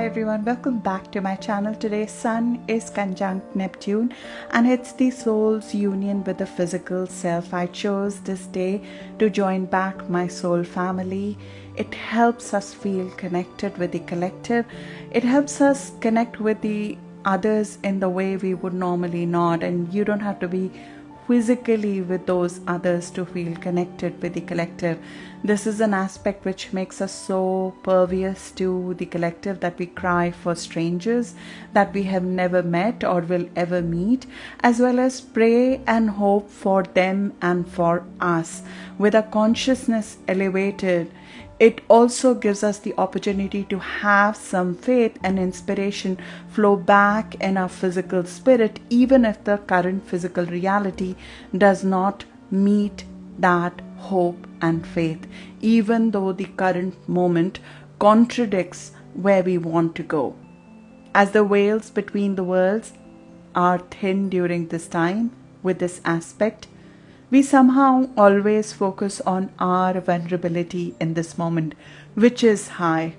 Hi everyone, welcome back to my channel. Today Sun is conjunct Neptune and it's the soul's union with the physical self. I chose this day to join back my soul family. It helps us feel connected with the collective. It helps us connect with the others in the way we would normally not, and you don't have to be physically with those others to feel connected with the collective. This is an aspect which makes us so pervious to the collective that we cry for strangers that we have never met or will ever meet, as well as pray and hope for them and for us. With a consciousness elevated, it also gives us the opportunity to have some faith and inspiration flow back in our physical spirit, even if the current physical reality does not meet that hope and faith, even though the current moment contradicts where we want to go. As the veils between the worlds are thin during this time with this aspect, we somehow always focus on our vulnerability in this moment, which is high.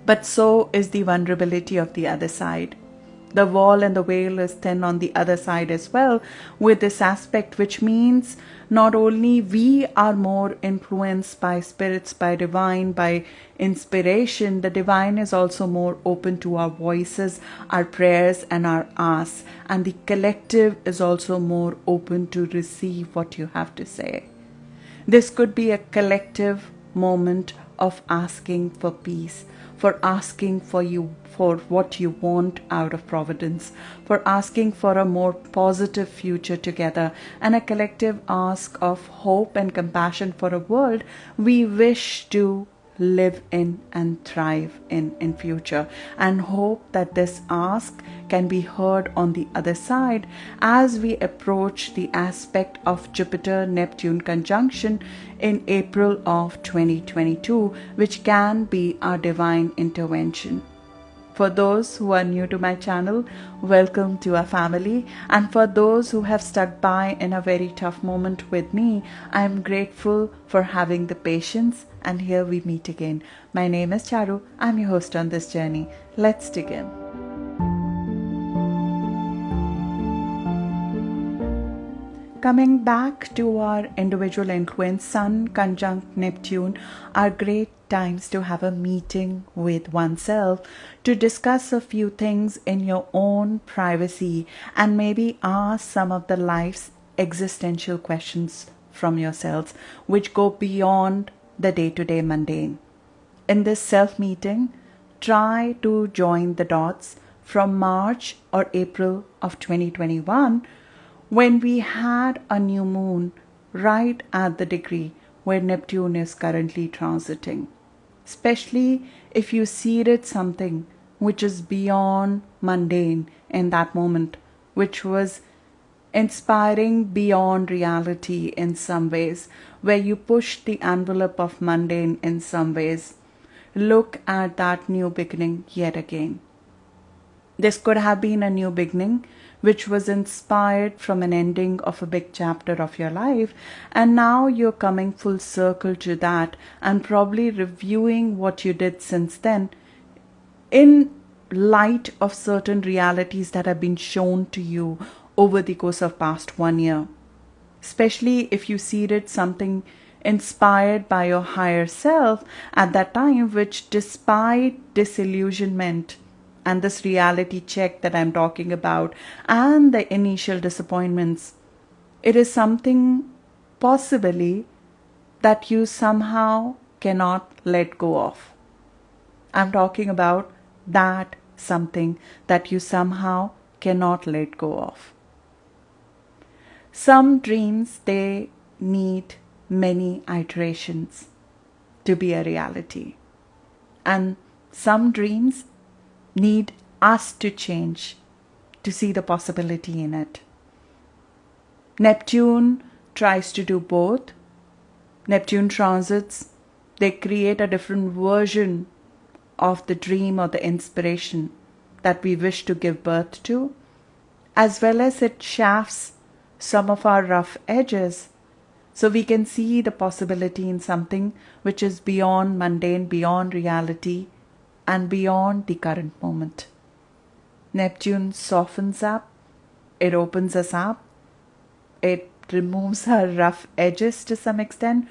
But so is the vulnerability of the other side. The wall and the veil is thin on the other side as well with this aspect, which means not only we are more influenced by spirits, by divine, by inspiration, the divine is also more open to our voices, our prayers and our asks, and the collective is also more open to receive what you have to say. This could be a collective moment of asking for peace, for asking for what you want out of providence, for asking for a more positive future together, and a collective ask of hope and compassion for a world we wish to live in and thrive in future, and hope that this ask can be heard on the other side as we approach the aspect of Jupiter Neptune conjunction in April of 2022, which can be our divine intervention. For those who are new to my channel, welcome to our family. And for those who have stuck by in a very tough moment with me, I am grateful for having the patience. And here we meet again. My name is Charu. I'm your host on this journey. Let's dig in. Coming back to our individual influence, Sun conjunct Neptune are great times to have a meeting with oneself to discuss a few things in your own privacy and maybe ask some of the life's existential questions from yourselves which go beyond the day-to-day mundane. In this self-meeting, try to join the dots from March or April of 2021 when we had a new moon right at the degree where Neptune is currently transiting. Especially if you seeded something which is beyond mundane in that moment, which was inspiring beyond reality in some ways, where you pushed the envelope of mundane in some ways. Look at that new beginning yet again. This could have been a new beginning which was inspired from an ending of a big chapter of your life, and now you're coming full circle to that and probably reviewing what you did since then in light of certain realities that have been shown to you over the course of past 1 year. Especially if you seeded something inspired by your higher self at that time, which despite disillusionment and this reality check that I'm talking about and the initial disappointments, it is something possibly that you somehow cannot let go of. I'm talking about that something that you somehow cannot let go of. Some dreams, they need many iterations to be a reality. And some dreams need us to change to see the possibility in it. Neptune tries to do both. Neptune transits, they create a different version of the dream or the inspiration that we wish to give birth to, as well as it shafts some of our rough edges so we can see the possibility in something which is beyond mundane, beyond reality, and beyond the current moment. Neptune softens up, it opens us up, it removes our rough edges to some extent,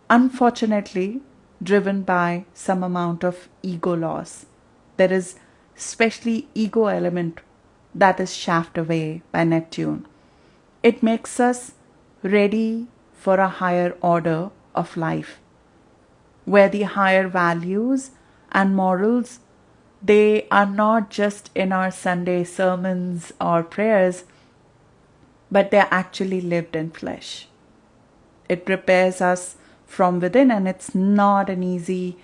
unfortunately driven by some amount of ego loss. There is especially ego element that is shafted away by Neptune. It makes us ready for a higher order of life, where the higher values and morals, they are not just in our Sunday sermons or prayers, but they're actually lived in flesh. It prepares us from within, and it's not an easy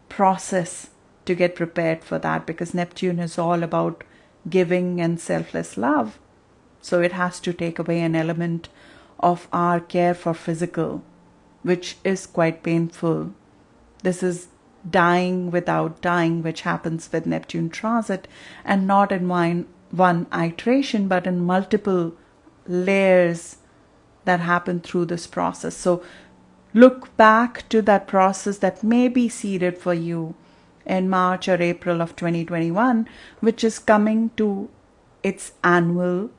process to get prepared for that, because Neptune is all about giving and selfless love. So it has to take away an element of our care for physical, which is quite painful. This is dying without dying, which happens with Neptune transit, and not in one iteration, but in multiple layers that happen through this process. So look back to that process that may be seeded for you in March or April of 2021, which is coming to its annual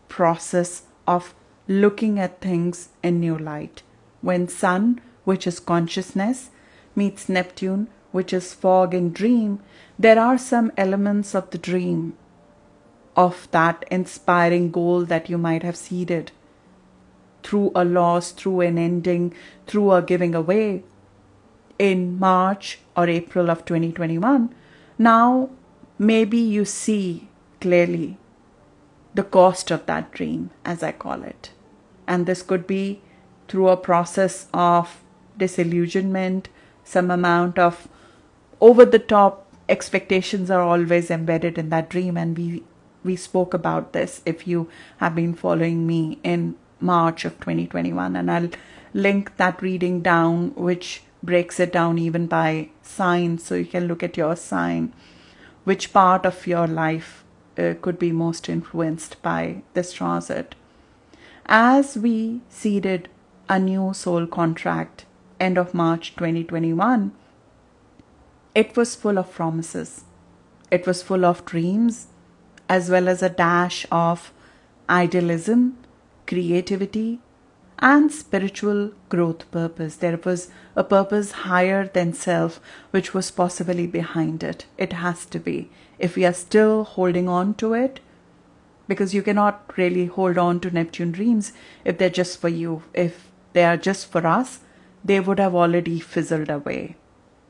process of looking at things in new light. When Sun, which is consciousness, meets Neptune, which is fog and dream, there are some elements of the dream, of that inspiring goal that you might have seeded through a loss, through an ending, through a giving away in March or April of 2021. Now, maybe you see clearly the cost of that dream, as I call it. And this could be through a process of disillusionment, some amount of over-the-top expectations are always embedded in that dream. And we spoke about this if you have been following me in March of 2021. And I'll link that reading down, which breaks it down even by sign, so you can look at your sign, which part of your life could be most influenced by this transit. As we seeded a new soul contract end of March 2021, it was full of promises. It was full of dreams, as well as a dash of idealism, creativity, and spiritual growth purpose. There was a purpose higher than self, which was possibly behind it. It has to be. If we are still holding on to it, because you cannot really hold on to Neptune dreams if they're just for you. If they are just for us, they would have already fizzled away.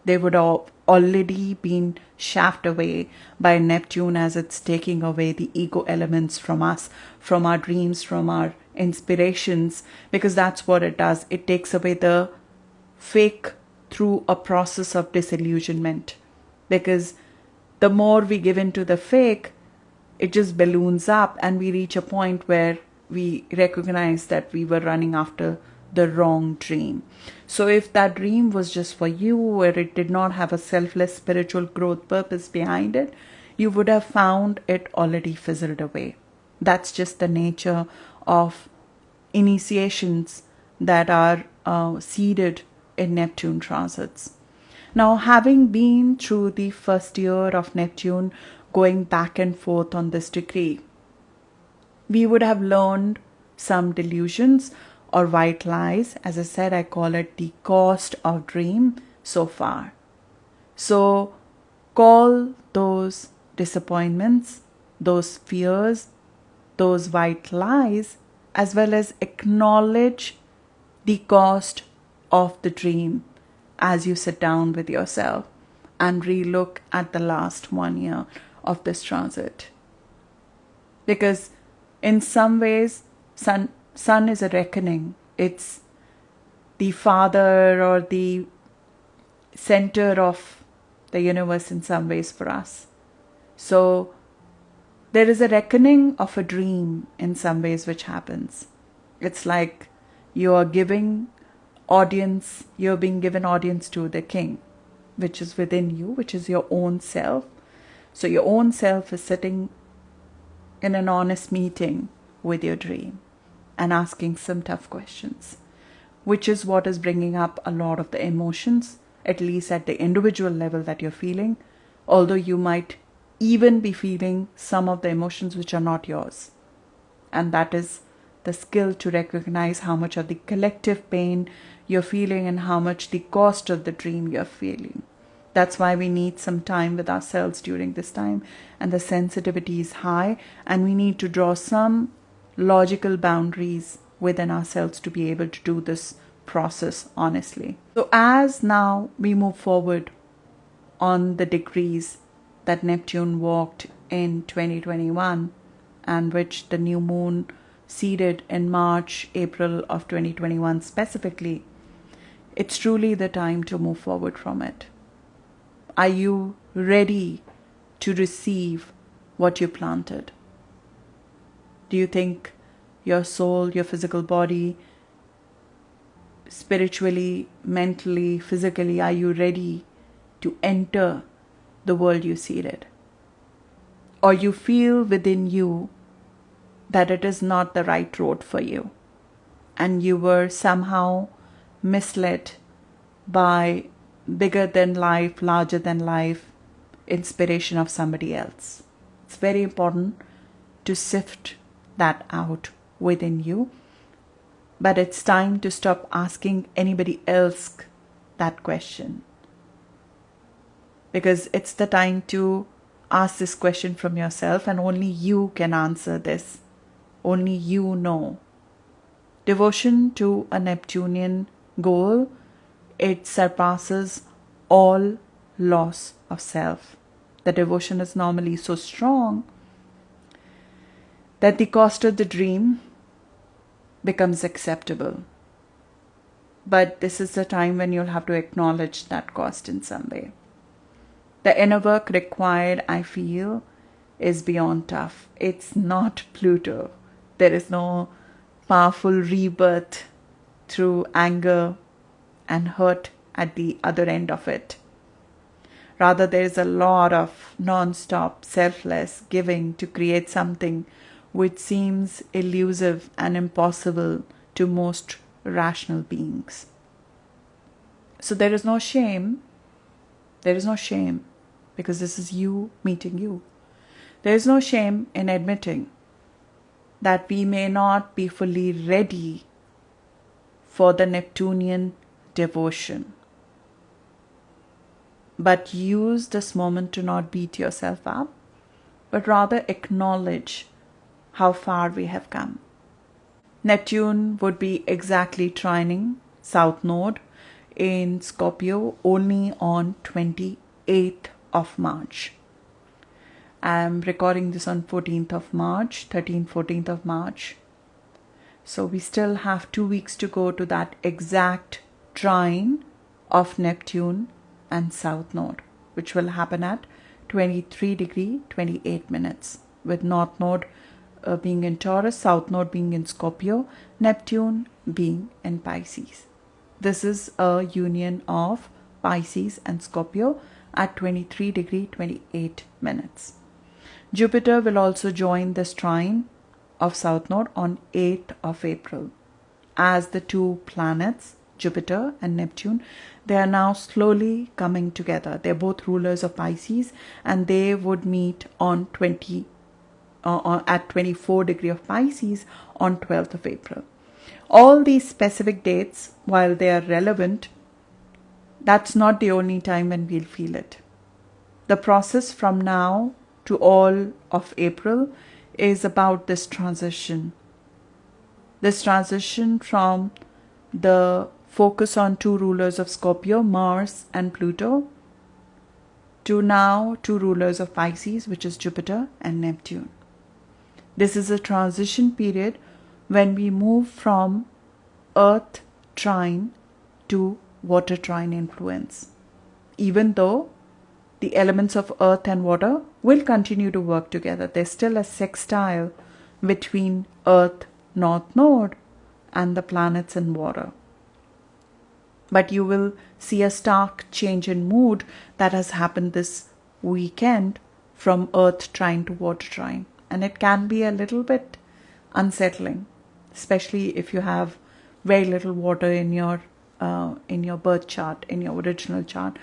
They would have already been shafted away by Neptune, as it's taking away the ego elements from us, from our dreams, from our inspirations, because that's what it does. It takes away the fake through a process of disillusionment, because the more we give into the fake, it just balloons up, and we reach a point where we recognize that we were running after the wrong dream. So if that dream was just for you, where it did not have a selfless spiritual growth purpose behind it, you would have found it already fizzled away. That's just the nature of initiations that are seeded in Neptune transits. Now, having been through the first year of Neptune going back and forth on this degree, we would have learned some delusions or white lies. As I said, I call it the cost of dream so far. So call those disappointments, those fears, those white lies, as well as acknowledge the cost of the dream as you sit down with yourself and relook at the last 1 year of this transit. Because in some ways, Sun is a reckoning. It's the father or the center of the universe in some ways for us. So there is a reckoning of a dream in some ways which happens. It's like you are giving audience, you're being given audience to the king, which is within you, which is your own self. So your own self is sitting in an honest meeting with your dream and asking some tough questions, which is what is bringing up a lot of the emotions, at least at the individual level that you're feeling, although you might even be feeling some of the emotions which are not yours. And that is the skill to recognize how much of the collective pain you're feeling and how much the cost of the dream you're feeling. That's why we need some time with ourselves during this time, and the sensitivity is high, and we need to draw some logical boundaries within ourselves to be able to do this process honestly. So as now we move forward on the degrees that Neptune walked in 2021, and which the new moon seeded in March, April of 2021 specifically, it's truly the time to move forward from it. Are you ready to receive what you planted? Do you think your soul, your physical body, spiritually, mentally, physically, are you ready to enter the world you seeded? Or you feel within you that it is not the right road for you, and you were somehow misled by bigger than life, larger than life inspiration of somebody else. It's very important to sift that out within you, but it's time to stop asking anybody else that question, because it's the time to ask this question from yourself, and only you can answer this. Only you know. Devotion to a Neptunian goal, it surpasses all loss of self. The devotion is normally so strong that the cost of the dream becomes acceptable. But this is the time when you'll have to acknowledge that cost in some way. The inner work required, I feel, is beyond tough. It's not Pluto. There is no powerful rebirth through anger and hurt at the other end of it. Rather, there is a lot of non-stop, selfless giving to create something which seems elusive and impossible to most rational beings. So there is no shame. There is no shame, because this is you meeting you. There is no shame in admitting that we may not be fully ready for the Neptunian devotion. But use this moment to not beat yourself up, but rather acknowledge how far we have come. Neptune would be exactly trining South Node in Scorpio only on 28th of March. I'm recording this on 14th of March, 13th, 14th of March. So we still have 2 weeks to go to that exact trine of Neptune and South Node, which will happen at 23°28', with North Node being in Taurus, South Node being in Scorpio, Neptune being in Pisces. This is a union of Pisces and Scorpio at 23°28'. Jupiter will also join this trine of South Node on 8th of April. As the two planets, Jupiter and Neptune, they are now slowly coming together. They're both rulers of Pisces, and they would meet on at 24° of Pisces on 12th of April. All these specific dates, while they are relevant, that's not the only time when we'll feel it. The process from now to all of April is about this transition. This transition from the focus on two rulers of Scorpio, Mars and Pluto, to now two rulers of Pisces, which is Jupiter and Neptune. This is a transition period when we move from Earth trine to water trine influence. Even though the elements of earth and water will continue to work together, there's still a sextile between Earth, North Node, and the planets in water. But you will see a stark change in mood that has happened this weekend from Earth trine to water trine. And it can be a little bit unsettling, especially if you have very little water in your birth chart, in your original chart.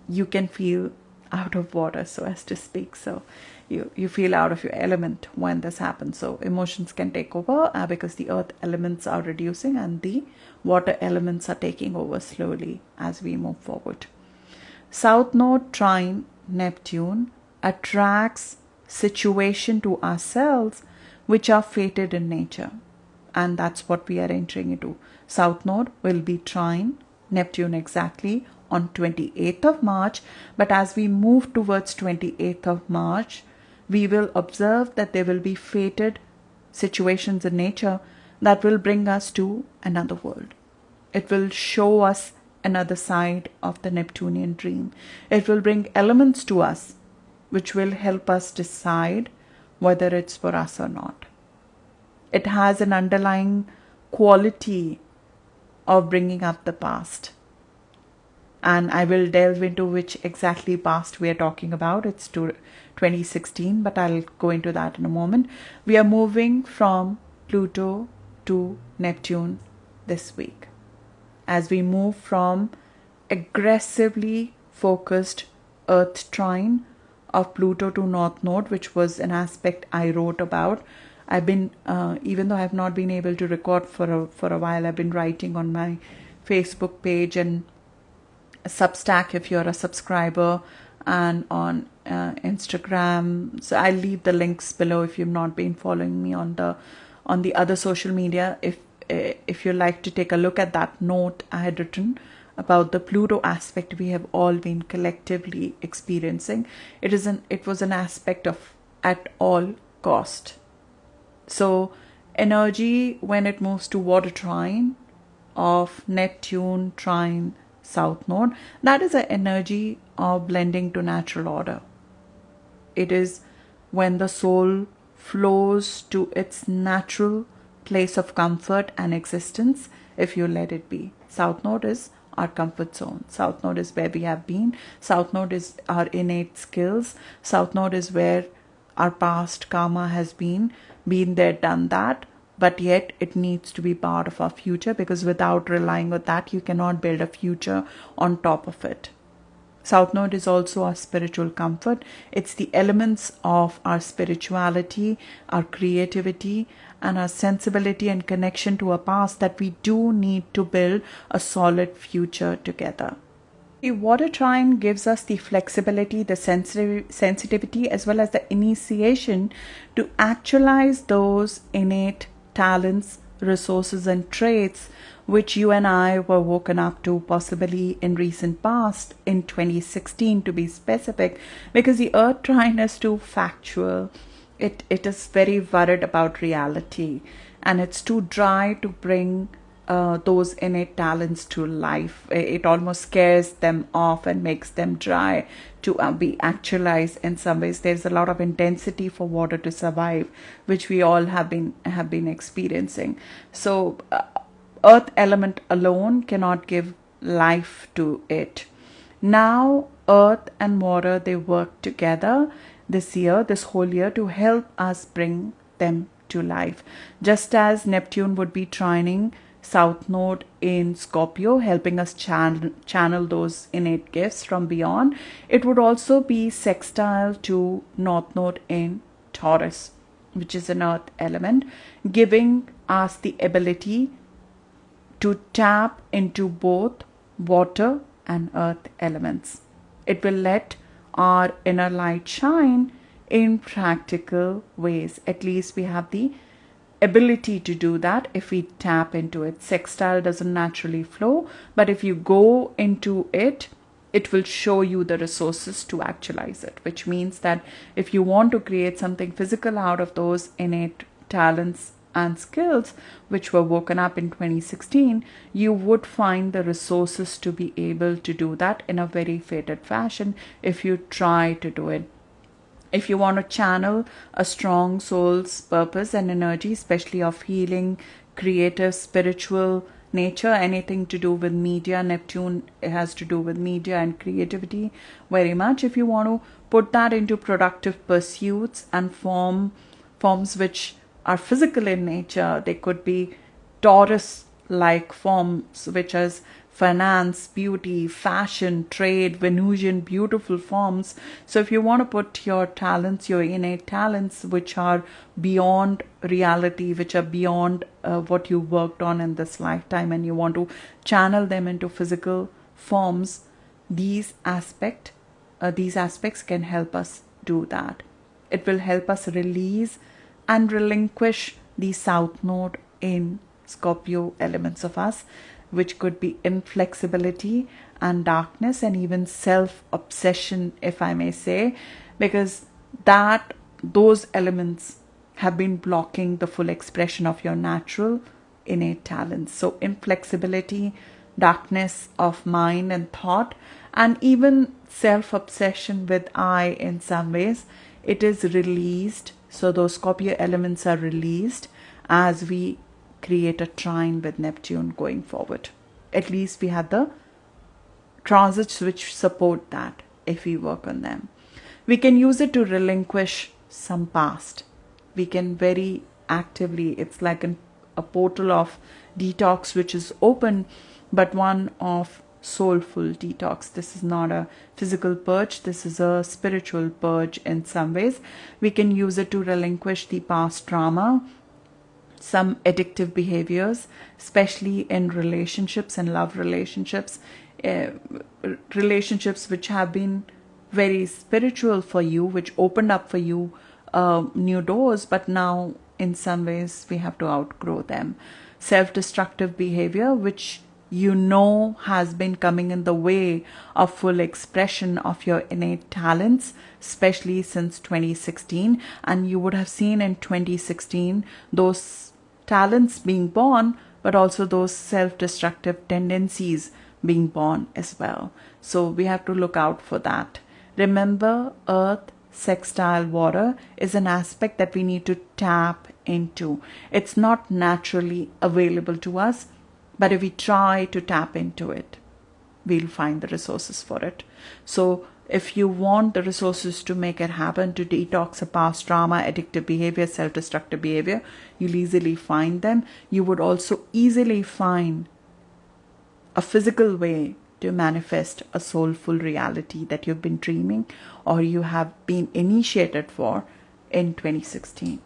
You can feel out of water, so as to speak. So you feel out of your element when this happens. So emotions can take over because the earth elements are reducing and the water elements are taking over slowly as we move forward. South Node trine Neptune attracts situation to ourselves which are fated in nature, and that's what we are entering into. South Node will be trine Neptune exactly on 28th of March, but as we move towards 28th of March, we will observe that there will be fated situations in nature that will bring us to another world. It will show us another side of the Neptunian dream. It will bring elements to us which will help us decide whether it's for us or not. It has an underlying quality of bringing up the past. And I will delve into which exactly past we are talking about. It's to 2016, but I'll go into that in a moment. We are moving from Pluto to Neptune this week. As we move from aggressively focused Earth trine of Pluto to North Node, which was an aspect I wrote about. I've been, even though I've not been able to record for a while, I've been writing on my Facebook page and Substack if you're a subscriber, and on Instagram. So I'll leave the links below if you've not been following me on the other social media. If you like to take a look at that note I had written about the Pluto aspect we have all been collectively experiencing. It was an aspect of at all cost. So energy when it moves to water trine of Neptune trine South Node, that is an energy of blending to natural order. It is when the soul flows to its natural place of comfort and existence if you let it be. South Node is our comfort zone. South Node is where we have been. South Node is our innate skills. South Node is where our past karma has been there, done that, but yet it needs to be part of our future, because without relying on that, you cannot build a future on top of it. South Node is also our spiritual comfort. It's the elements of our spirituality, our creativity, and our sensibility and connection to our past that we do need to build a solid future together. The water trine gives us the flexibility, the sensitivity, as well as the initiation to actualize those innate talents, resources, and traits which you and I were woken up to possibly in recent past, in 2016 to be specific, because the earth trine is too factual. It is very worried about reality, and it's too dry to bring those innate talents to life. It almost scares them off and makes them dry to be actualized in some ways. There's a lot of intensity for water to survive, which we all have been experiencing. So earth element alone cannot give life to it. Now earth and water, they work together this whole year to help us bring them to life. Just as Neptune would be trining South Node in Scorpio, helping us channel those innate gifts from beyond, it would also be sextile to North Node in Taurus, which is an earth element, giving us the ability to tap into both water and earth elements. It will let our inner light shine in practical ways. At least we have the ability to do that if we tap into it. Sextile doesn't naturally flow, but if you go into it, it will show you the resources to actualize it, which means that if you want to create something physical out of those innate talents and skills which were woken up in 2016, you would find the resources to be able to do that in a very fated fashion if you try to do it. If you want to channel a strong soul's purpose and energy, especially of healing, creative, spiritual nature, anything to do with media, Neptune has to do with media and creativity very much. If you want to put that into productive pursuits and forms which are physical in nature, they could be Taurus-like forms, which is finance, beauty, fashion, trade, Venusian beautiful forms. So if you want to put your talents, your innate talents, which are beyond reality, which are beyond what you worked on in this lifetime, and you want to channel them into physical forms, these aspects can help us do that. It will help us release and relinquish the South Node in Scorpio elements of us, which could be inflexibility and darkness and even self-obsession, if I may say, because those elements have been blocking the full expression of your natural innate talents. So inflexibility, darkness of mind and thought, and even self-obsession with I in some ways, it is released. So those Scorpio elements are released as we create a trine with Neptune going forward. At least we have the transits which support that if we work on them. We can use it to relinquish some past. We can very actively, it's like a portal of detox which is open, but one of soulful detox. This is not a physical purge, this is a spiritual purge in some ways. We can use it to relinquish the past trauma, some addictive behaviors, especially in relationships and love relationships, relationships which have been very spiritual for you, which opened up for you new doors, but now in some ways we have to outgrow them. Self-destructive behavior, which you know has been coming in the way of full expression of your innate talents, especially since 2016. And you would have seen in 2016 those talents being born, but also those self-destructive tendencies being born as well. So we have to look out for that. Remember, Earth sextile water is an aspect that we need to tap into. It's not naturally available to us, but if we try to tap into it, we'll find the resources for it. So if you want the resources to make it happen, to detox a past trauma, addictive behavior, self-destructive behavior, you'll easily find them. You would also easily find a physical way to manifest a soulful reality that you've been dreaming or you have been initiated for in 2016.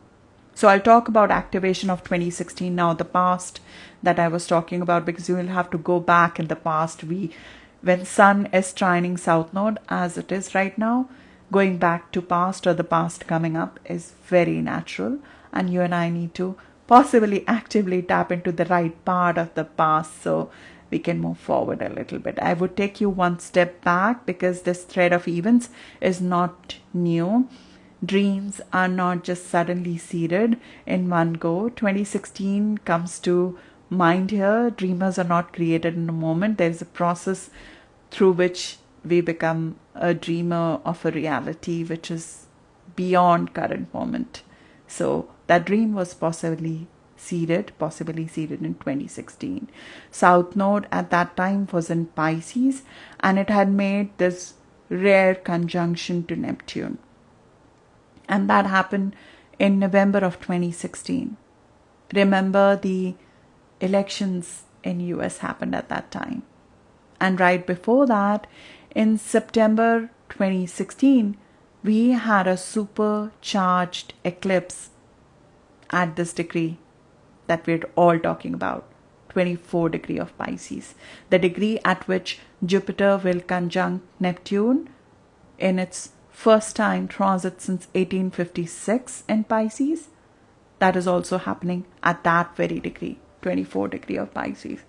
So I'll talk about activation of 2016 now, the past that I was talking about, because you will have to go back in the past. When Sun is trining South Node as it is right now, going back to past or the past coming up is very natural, and you and I need to possibly actively tap into the right part of the past so we can move forward a little bit. I would take you one step back because this thread of events is not new. Dreams are not just suddenly seeded in one go. 2016 comes to mind here. Dreamers are not created in a moment. There's a process through which we become a dreamer of a reality which is beyond current moment. So that dream was possibly seeded in 2016. South Node at that time was in Pisces, and it had made this rare conjunction to Neptune. And that happened in November of 2016. Remember, the elections in US happened at that time. And right before that, in September 2016, we had a supercharged eclipse at this degree that we're all talking about, 24 degree of Pisces, the degree at which Jupiter will conjunct Neptune in its first time transit since 1856 in Pisces. That is also happening at that very degree, 24 degree of Pisces.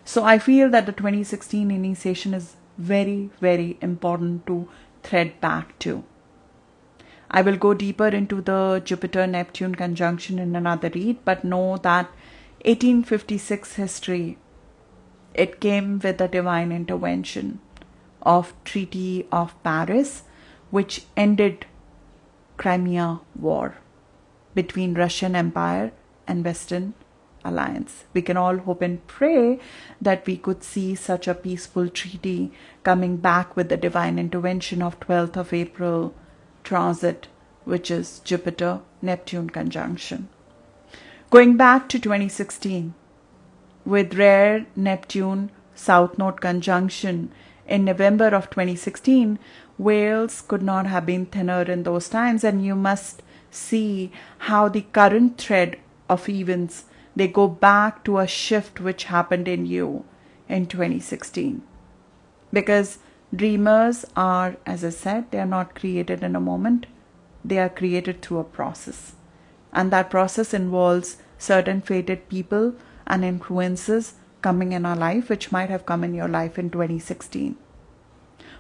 So I feel that the 2016 initiation is very, very important to thread back to. I will go deeper into the Jupiter-Neptune conjunction in another read, but know that 1856 history, it came with the divine intervention of Treaty of Paris, which ended Crimea War between Russian Empire and Western Alliance. We can all hope and pray that we could see such a peaceful treaty coming back with the divine intervention of 12th of April transit, which is Jupiter-Neptune conjunction. Going back to 2016, with rare Neptune South Node conjunction in November of 2016, veils could not have been thinner in those times, and you must see how the current thread of events, they go back to a shift which happened in you in 2016. Because dreamers are, as I said, they are not created in a moment. They are created through a process. And that process involves certain fated people and influences coming in our life, which might have come in your life in 2016.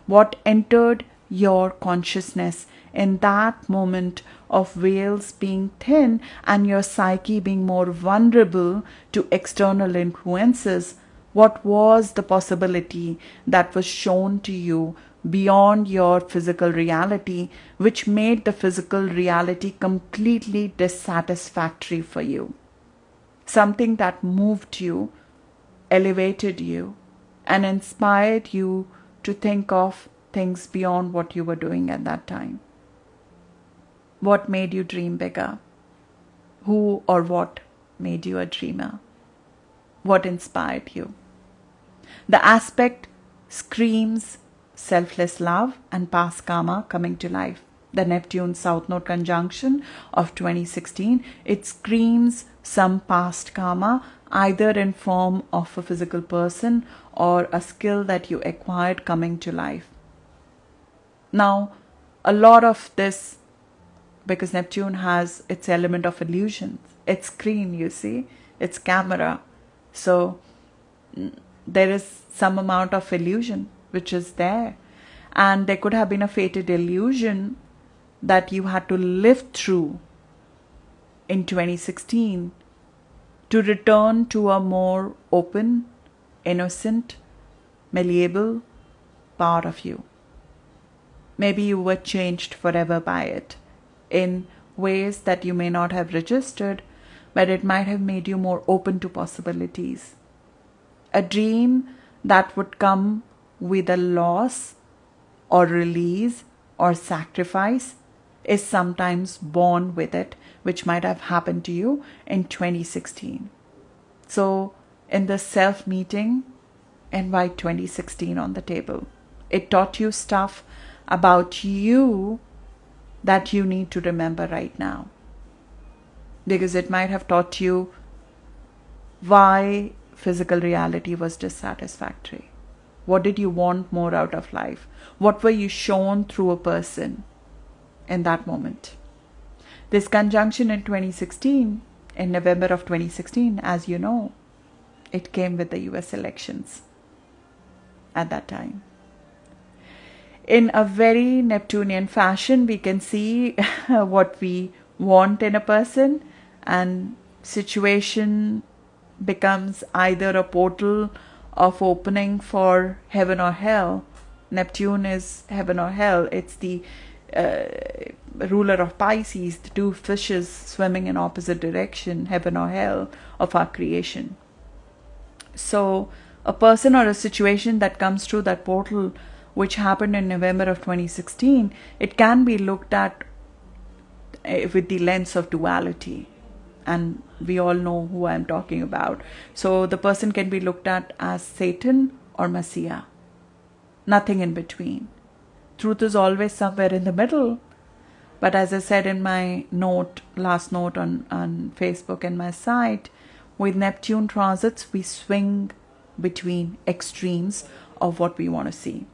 What entered your consciousness in that moment of veils being thin and your psyche being more vulnerable to external influences, what was the possibility that was shown to you beyond your physical reality, which made the physical reality completely dissatisfactory for you? Something that moved you, elevated you, and inspired you to think of things beyond what you were doing at that time. What made you dream bigger? Who or what made you a dreamer? What inspired you? The aspect screams selfless love and past karma coming to life. The Neptune South Node conjunction of 2016, it screams some past karma, either in form of a physical person or a skill that you acquired coming to life. Now, a lot of this, because Neptune has its element of illusion, its screen, you see, its camera. So there is some amount of illusion which is there. And there could have been a fated illusion that you had to live through in 2016 to return to a more open, innocent, malleable part of you. Maybe you were changed forever by it in ways that you may not have registered, but it might have made you more open to possibilities. A dream that would come with a loss or release or sacrifice is sometimes born with it, which might have happened to you in 2016. So in the self-meeting, invite 2016 on the table. It taught you stuff about you that you need to remember right now. Because it might have taught you why physical reality was dissatisfactory. What did you want more out of life? What were you shown through a person in that moment? This conjunction in 2016, in November of 2016, as you know, it came with the US elections at that time. In a very Neptunian fashion, we can see what we want in a person, and situation becomes either a portal of opening for heaven or hell. Neptune is heaven or hell. It's the ruler of Pisces, the two fishes swimming in opposite direction, heaven or hell of our creation. So a person or a situation that comes through that portal, which happened in November of 2016, it can be looked at with the lens of duality. And we all know who I'm talking about. So the person can be looked at as Satan or Messiah. Nothing in between. Truth is always somewhere in the middle. But as I said in my note, last note on Facebook and my site, with Neptune transits, we swing between extremes of what we want to see.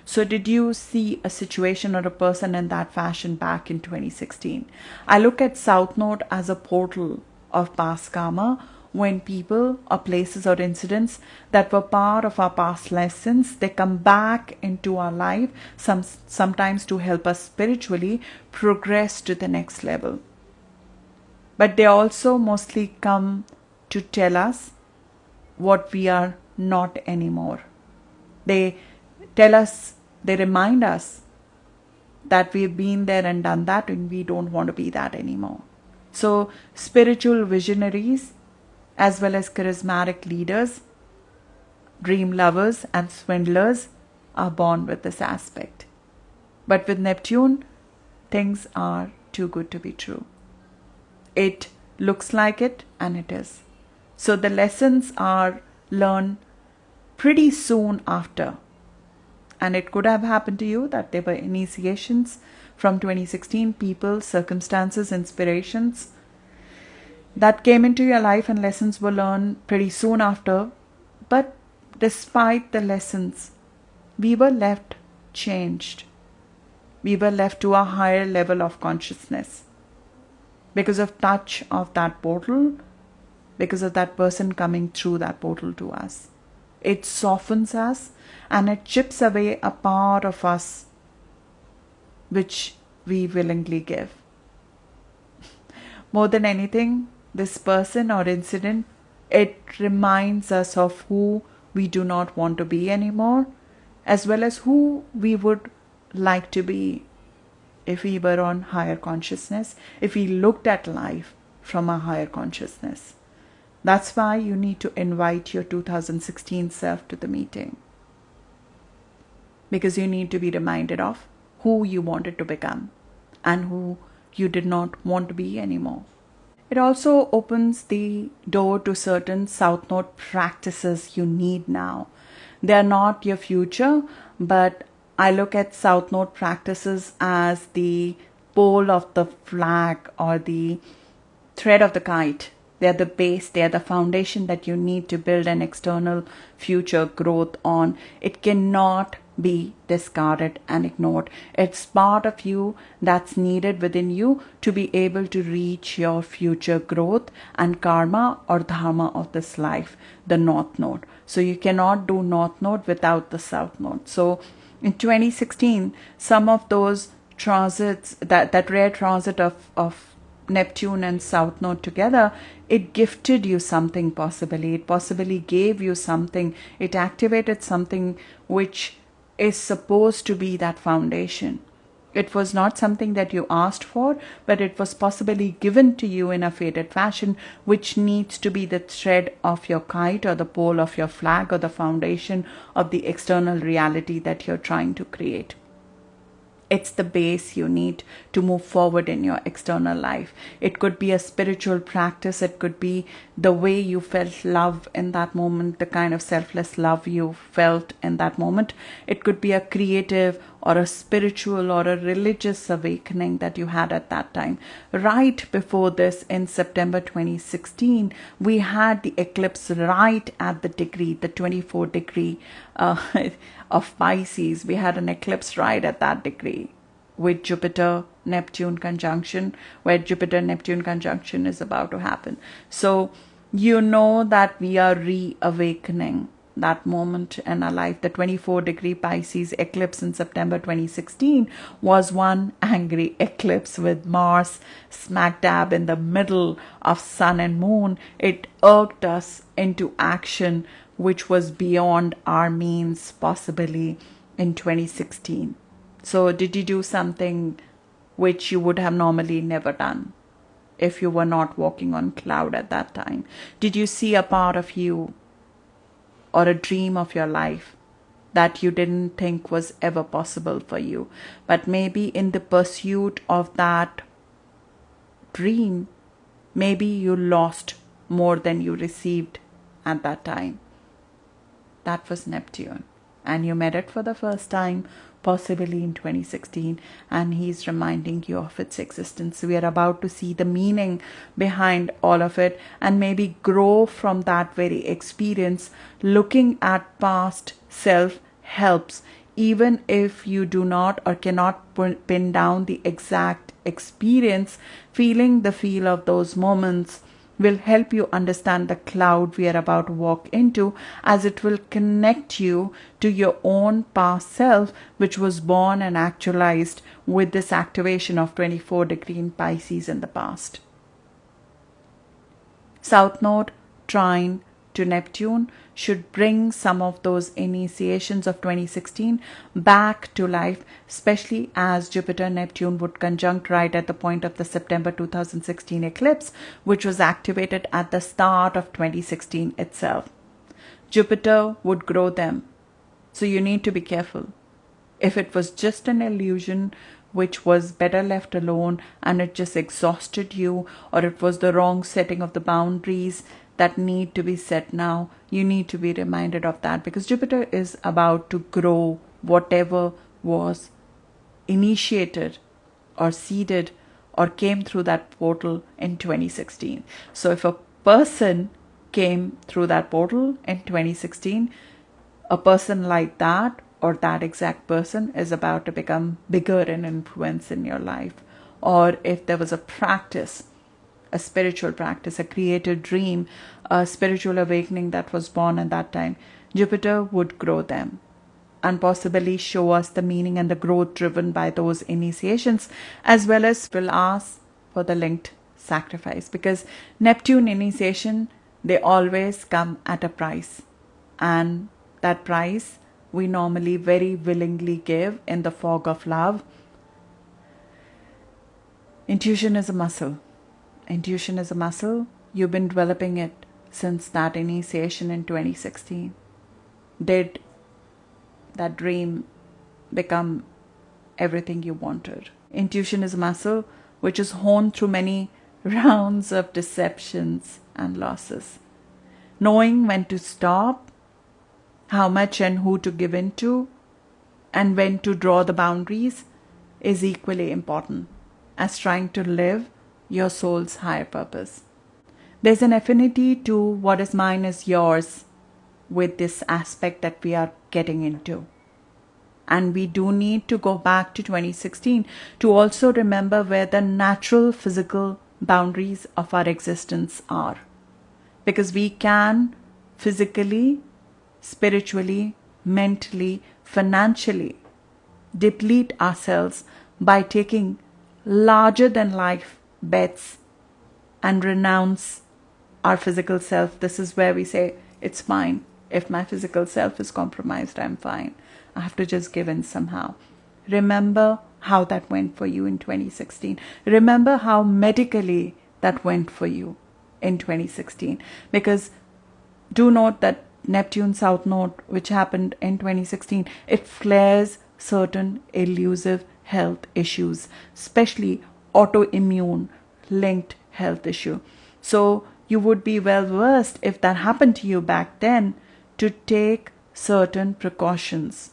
So did you see a situation or a person in that fashion back in 2016? I look at South Node as a portal of past karma, when people or places or incidents that were part of our past lessons, they come back into our life, sometimes to help us spiritually progress to the next level. But they also mostly come to tell us what we are not anymore. They tell us, they remind us that we've been there and done that and we don't want to be that anymore. So spiritual visionaries as well as charismatic leaders, dream lovers and swindlers are born with this aspect. But with Neptune, things are too good to be true. It looks like it and it is. So the lessons are learned pretty soon after. And it could have happened to you that there were initiations from 2016, people, circumstances, inspirations that came into your life, and lessons were learned pretty soon after. But despite the lessons, we were left changed. We were left to a higher level of consciousness because of touch of that portal, because of that person coming through that portal to us. It softens us and it chips away a part of us which we willingly give. More than anything, this person or incident, it reminds us of who we do not want to be anymore, as well as who we would like to be if we were on higher consciousness, if we looked at life from a higher consciousness. That's why you need to invite your 2016 self to the meeting, because you need to be reminded of who you wanted to become and who you did not want to be anymore. It also opens the door to certain South Node practices you need now. They are not your future, but I look at South Node practices as the pole of the flag or the thread of the kite. They are the base, they are the foundation that you need to build an external future growth on. It cannot be discarded and ignored. It's part of you that's needed within you to be able to reach your future growth and karma or dharma of this life, the North Node. So you cannot do North Node without the South Node. So in 2016, some of those transits, that rare transit of Neptune and South Node together, it gifted you something possibly. It possibly gave you something. It activated something which is supposed to be that foundation. It was not something that you asked for, but it was possibly given to you in a fated fashion, which needs to be the thread of your kite or the pole of your flag or the foundation of the external reality that you're trying to create. It's the base you need to move forward in your external life. It could be a spiritual practice. It could be the way you felt love in that moment, the kind of selfless love you felt in that moment. It could be a creative or a spiritual or a religious awakening that you had at that time. Right before this, in September 2016, we had the eclipse right at the degree, the 24 degree of Pisces. We had an eclipse right at that degree with Jupiter Neptune conjunction, where Jupiter Neptune conjunction is about to happen. So you know that we are reawakening that moment in our life. The 24 degree Pisces eclipse in September 2016 was one angry eclipse with Mars smack dab in the middle of Sun and Moon. It urged us into action which was beyond our means possibly in 2016. So did you do something which you would have normally never done if you were not walking on cloud at that time? Did you see a part of you or a dream of your life that you didn't think was ever possible for you, but maybe in the pursuit of that dream, maybe you lost more than you received at that time? That was Neptune, and you met it for the first time possibly in 2016, and he's reminding you of its existence. We are about to see the meaning behind all of it and maybe grow from that very experience. Looking at past self helps, even if you do not or cannot pin down the exact experience. Feeling the feel of those moments will help you understand the cloud we are about to walk into, as it will connect you to your own past self, which was born and actualized with this activation of 24 degree in Pisces in the past. South Node trine to Neptune should bring some of those initiations of 2016 back to life, especially as Jupiter Neptune would conjunct right at the point of the September 2016 eclipse, which was activated at the start of 2016 itself. Jupiter would grow them, so you need to be careful. If it was just an illusion which was better left alone and it just exhausted you, or it was the wrong setting of the boundaries, that need to be set now. You need to be reminded of that, because Jupiter is about to grow whatever was initiated or seeded or came through that portal in 2016. So if a person came through that portal in 2016, a person like that or that exact person is about to become bigger in influence in your life. Or if there was a practice, a spiritual practice, a creative dream, a spiritual awakening that was born at that time, Jupiter would grow them and possibly show us the meaning and the growth driven by those initiations, as well as will ask for the linked sacrifice, because Neptune initiation, they always come at a price, and that price we normally very willingly give in the fog of love. Intuition is a muscle. Intuition is a muscle. You've been developing it since that initiation in 2016. Did that dream become everything you wanted? Intuition is a muscle which is honed through many rounds of deceptions and losses. Knowing when to stop, how much and who to give in to, and when to draw the boundaries is equally important as trying to live your soul's higher purpose. There's an affinity to what is mine is yours with this aspect that we are getting into. And we do need to go back to 2016 to also remember where the natural physical boundaries of our existence are. Because we can physically, spiritually, mentally, financially deplete ourselves by taking larger than life bets and renounce our physical self. This is where we say, it's fine. If my physical self is compromised, I'm fine. I have to just give in somehow. Remember how that went for you in 2016. Remember how medically that went for you in 2016. Because do note that Neptune South Node, which happened in 2016, it flares certain elusive health issues, especially autoimmune linked health issue. So you would be well versed, if that happened to you back then, to take certain precautions,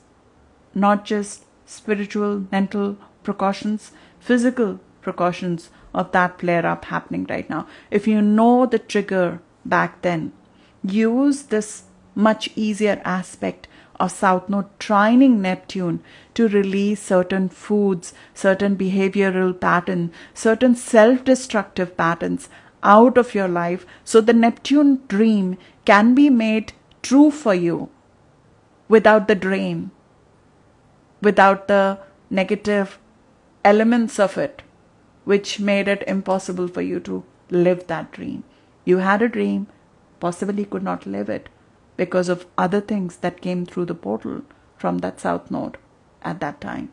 not just spiritual, mental precautions, physical precautions of that flare up happening right now. If you know the trigger back then, use this much easier aspect of South Node trining Neptune to release certain foods, certain behavioral patterns, certain self-destructive patterns out of your life, so the Neptune dream can be made true for you without the drain, without the negative elements of it, which made it impossible for you to live that dream. You had a dream, possibly could not live it because of other things that came through the portal from that South Node at that time.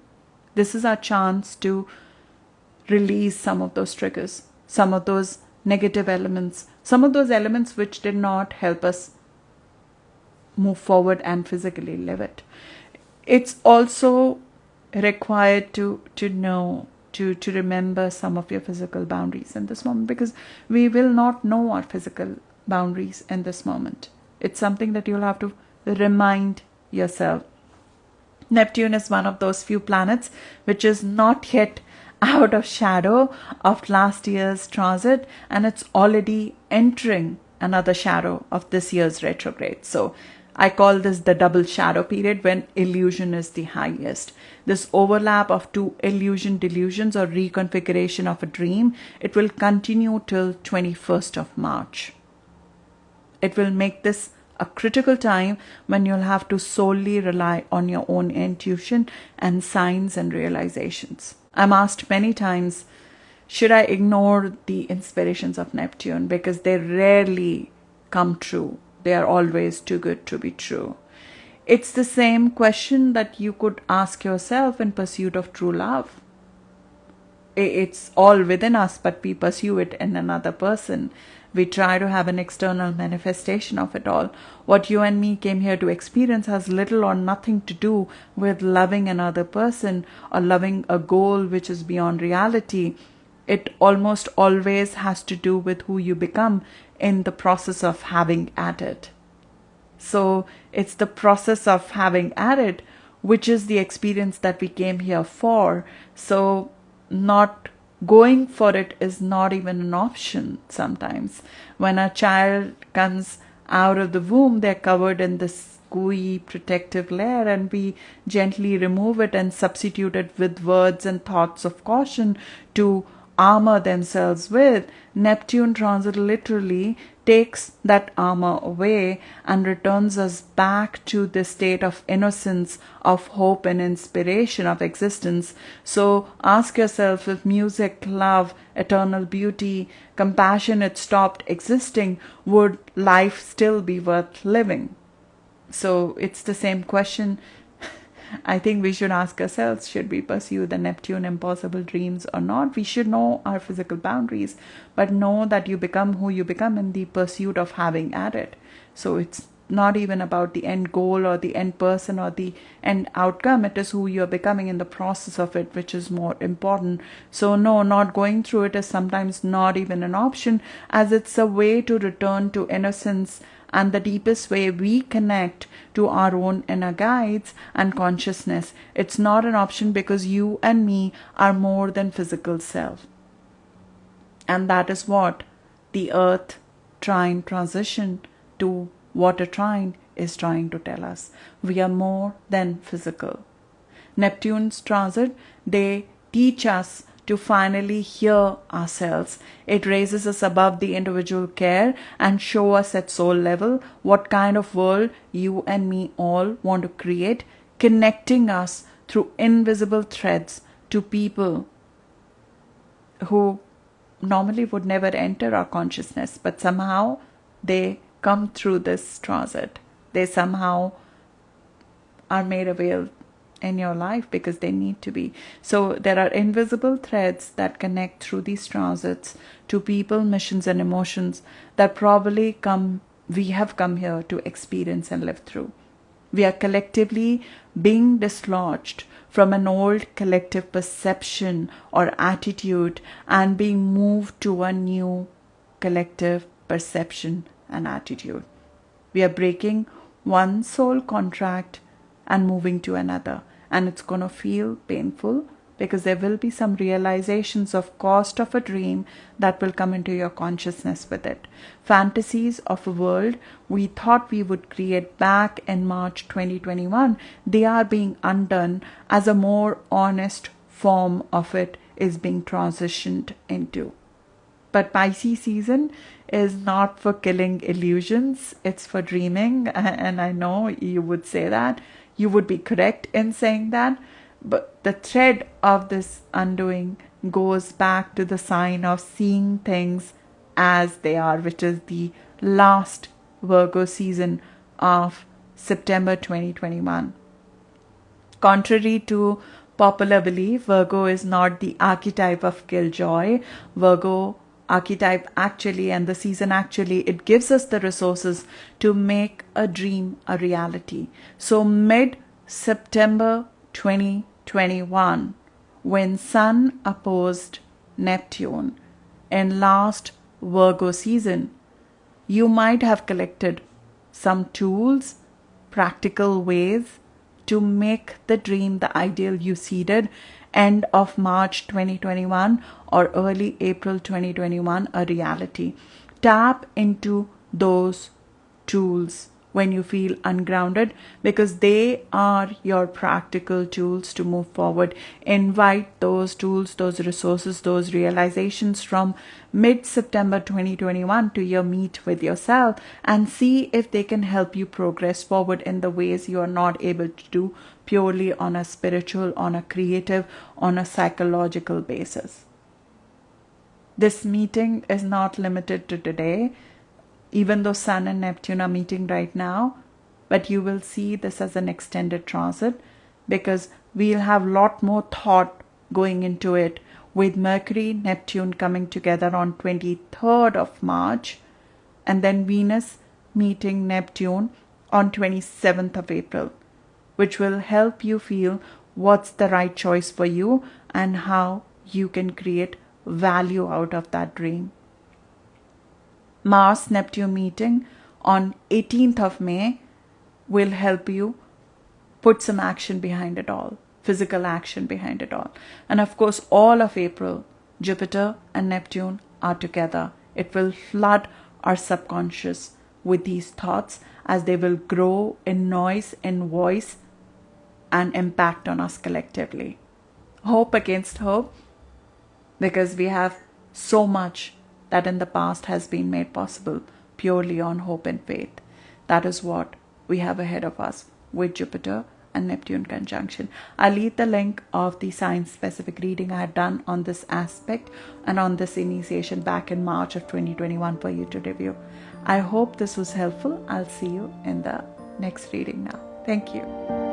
This is our chance to release some of those triggers, some of those negative elements, some of those elements which did not help us move forward and physically live it. It's also required to know, to remember some of your physical boundaries in this moment, because we will not know our physical boundaries in this moment. It's something that you'll have to remind yourself. Neptune is one of those few planets which is not yet out of shadow of last year's transit, and it's already entering another shadow of this year's retrograde. So I call this the double shadow period, when illusion is the highest. This overlap of two illusion delusions or reconfiguration of a dream, it will continue till 21st of March. It will make this a critical time when you'll have to solely rely on your own intuition and signs and realizations. I'm asked many times, should I ignore the inspirations of Neptune because they rarely come true? They are always too good to be true. It's the same question that you could ask yourself in pursuit of true love. It's all within us, but we pursue it in another person. We try to have an external manifestation of it all. What you and me came here to experience has little or nothing to do with loving another person or loving a goal which is beyond reality. it almost always has to do with who you become in the process of having at it. So it's the process of having at it, which is the experience that we came here for. So not going for it is not even an option sometimes. When a child comes out of the womb, they're covered in this gooey protective layer, and we gently remove it and substitute it with words and thoughts of caution to armor themselves with. Neptune transit literally takes that armor away and returns us back to the state of innocence, of hope and inspiration of existence. So ask yourself, if music, love, eternal beauty, compassion had stopped existing, would life still be worth living? So it's the same question I think we should ask ourselves. Should we pursue the Neptune impossible dreams or not? We should know our physical boundaries, but know that you become who you become in the pursuit of having at it. So it's not even about the end goal or the end person or the end outcome. It is who you're becoming in the process of it, which is more important. So no, not going through it is sometimes not even an option, as it's a way to return to innocence and the deepest way we connect to our own inner guides and consciousness. It's not an option because you and me are more than physical self. And that is what the Earth trine transition to water trine is trying to tell us. We are more than physical. Neptune's transit, they teach us to finally hear ourselves. It raises us above the individual care and show us at soul level what kind of world you and me all want to create, connecting us through invisible threads to people who normally would never enter our consciousness, but somehow they come through this transit. They somehow are made available in your life because they need to be. So there are invisible threads that connect through these transits to people, missions and emotions that probably we have come here to experience and live through. We are collectively being dislodged from an old collective perception or attitude and being moved to a new collective perception and attitude. We are breaking one soul contract and moving to another. And it's going to feel painful because there will be some realizations of cost of a dream that will come into your consciousness with it. Fantasies of a world we thought we would create back in March 2021, they are being undone as a more honest form of it is being transitioned into. But Pisces season is not for killing illusions, it's for dreaming. And I know you would say that. You would be correct in saying that, but the thread of this undoing goes back to the sign of seeing things as they are, which is the last Virgo season of September 2021. Contrary to popular belief, Virgo is not the archetype of killjoy. Virgo archetype actually, and the season actually, it gives us the resources to make a dream a reality. So mid-September 2021, when Sun opposed Neptune in last Virgo season, you might have collected some tools, practical ways to make the dream, the ideal you seeded end of March 2021 or early April 2021 a reality. Tap into those tools when you feel ungrounded, because they are your practical tools to move forward. Invite those tools, those resources, those realizations from mid-September 2021 to your meet with yourself and see if they can help you progress forward in the ways you are not able to do purely on a spiritual, on a creative, on a psychological basis. This meeting is not limited to today, even though Sun and Neptune are meeting right now, but you will see this as an extended transit because we'll have a lot more thought going into it with Mercury, Neptune coming together on 23rd of March and then Venus meeting Neptune on 27th of April, which will help you feel what's the right choice for you and how you can create value out of that dream. Mars-Neptune meeting on 18th of May will help you put some action behind it all, physical action behind it all. And of course, all of April, Jupiter and Neptune are together. It will flood our subconscious with these thoughts as they will grow in noise, in voice, and impact on us collectively. Hope against hope, because we have so much that in the past has been made possible purely on hope and faith. That is what we have ahead of us with Jupiter and Neptune conjunction. I'll leave the link of the sign-specific reading I had done on this aspect and on this initiation back in March of 2021 for you to review. I hope this was helpful. I'll see you in the next reading now. Thank you.